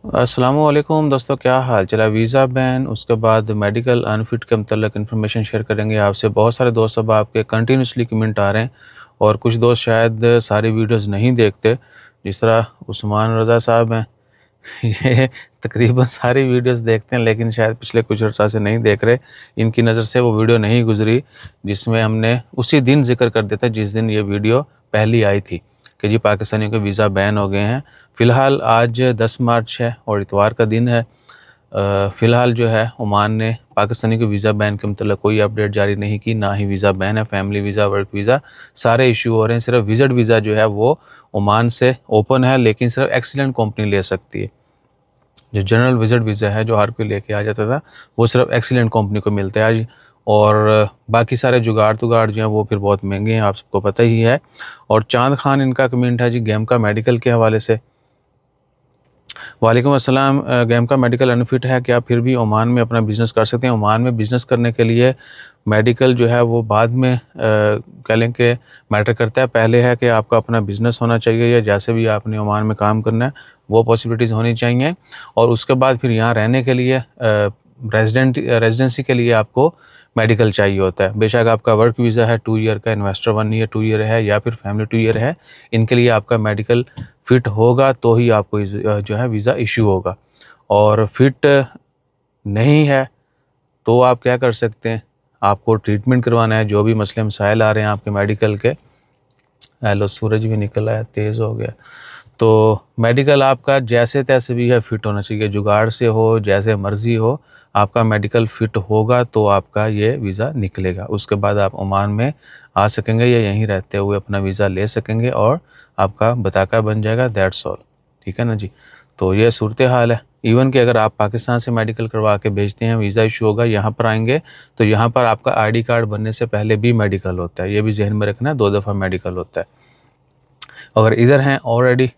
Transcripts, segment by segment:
अस्सलामुअलैकुम दोस्तों, क्या हाल चला। वीज़ा बैन, उसके बाद मेडिकल अनफिट के मतलब इन्फॉर्मेशन शेयर करेंगे आपसे। बहुत सारे दोस्त अब आपके कंटिन्यूसली कमेंट आ रहे हैं और कुछ दोस्त शायद सारी वीडियोस नहीं देखते, जिस तरह उस्मान रज़ा साहब हैं। ये तकरीबन सारी वीडियोस देखते हैं लेकिन शायद पिछले कुछ अर्सा से नहीं देख रहे। इनकी नज़र से वो वीडियो नहीं गुजरी जिसमें हमने उसी दिन जिक्र कर दिया था जिस दिन ये वीडियो पहली आई थी कि जी पाकिस्तानियों के वीज़ा बैन हो गए हैं। फ़िलहाल आज 10 मार्च है और इतवार का दिन है। फ़िलहाल जो है ओमान ने पाकिस्तानी के वीज़ा बैन के मतलब कोई अपडेट जारी नहीं की, ना ही वीज़ा बैन है। फैमिली वीज़ा, वर्क वीज़ा सारे इशू हो रहे हैं। सिर्फ विज़िट वीज़ा जो है वो ओमान से ओपन है, लेकिन सिर्फ एक्सीलेंट कंपनी ले सकती है। जो जनरल विज़िट वीज़ा है जो हर कोई लेके आ जाता था, वो सिर्फ एक्सीलेंट कंपनी को मिलता है आज। और बाकी सारे जुगाड़ जो हैं वो फिर बहुत महंगे हैं, आप सबको पता ही है। और चांद खान इनका कमेंट है जी गैम का मेडिकल के हवाले से। वालेकुम अस्सलाम। गैम का मेडिकल अनफिट है, क्या फिर भी ओमान में अपना बिज़नेस कर सकते हैं? ओमान में बिज़नेस करने के लिए मेडिकल जो है वो बाद में कह लें कि मैटर करता है। पहले है कि आपका अपना बिज़नेस होना चाहिए या जैसे भी आपने ओमान में काम करना है वो पॉसिबिलिटीज़ होनी चाहिए। और उसके बाद फिर यहाँ रहने के लिए रेजिडेंसी के लिए आपको मेडिकल चाहिए होता है। बेशक आपका वर्क वीज़ा है 2 ईयर का, इन्वेस्टर 1 ईयर 2 ईयर है या फिर फैमिली 2 ईयर है, इनके लिए आपका मेडिकल फिट होगा तो ही आपको जो है वीज़ा इशू होगा। और फिट नहीं है तो आप क्या कर सकते हैं, आपको ट्रीटमेंट करवाना है। जो भी मसले मसाइल आ रहे हैं आपके मेडिकल के, हेलो सूरज भी निकल आया, तेज़ हो गया। तो मेडिकल आपका जैसे तैसे भी है फिट होना चाहिए, जुगाड़ से हो जैसे मर्ज़ी हो, आपका मेडिकल फिट होगा तो आपका ये वीज़ा निकलेगा। उसके बाद आप ओमान में आ सकेंगे या यहीं रहते हुए अपना वीज़ा ले सकेंगे और आपका बताका बन जाएगा, दैट्स ऑल। ठीक है ना जी। तो ये सूरत हाल है। इवन कि अगर आप पाकिस्तान से मेडिकल करवा के भेजते हैं, वीज़ा इशू होगा, यहाँ पर आएंगे तो यहाँ पर आपका आईडी कार्ड बनने से पहले भी मेडिकल होता है। ये भी जहन में रखना, 2 दफ़ा मेडिकल होता है। अगर इधर हैं ऑलरेडी,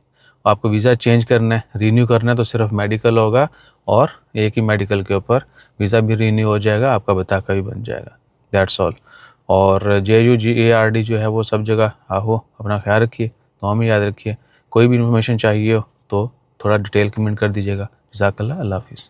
आपको वीज़ा चेंज करना है, रीन्यू करना है, तो सिर्फ मेडिकल होगा और एक ही मेडिकल के ऊपर वीज़ा भी रीन्यू हो जाएगा, आपका बताका भी बन जाएगा, दैट्स ऑल। और JUGARD जो है वो सब जगह आहो। अपना ख्याल रखिए, दुआ में याद रखिए। कोई भी इन्फॉर्मेशन चाहिए हो तो थोड़ा डिटेल कमेंट कर दीजिएगा। जज़ाकल्लाह, अल्लाह हाफ़िज़।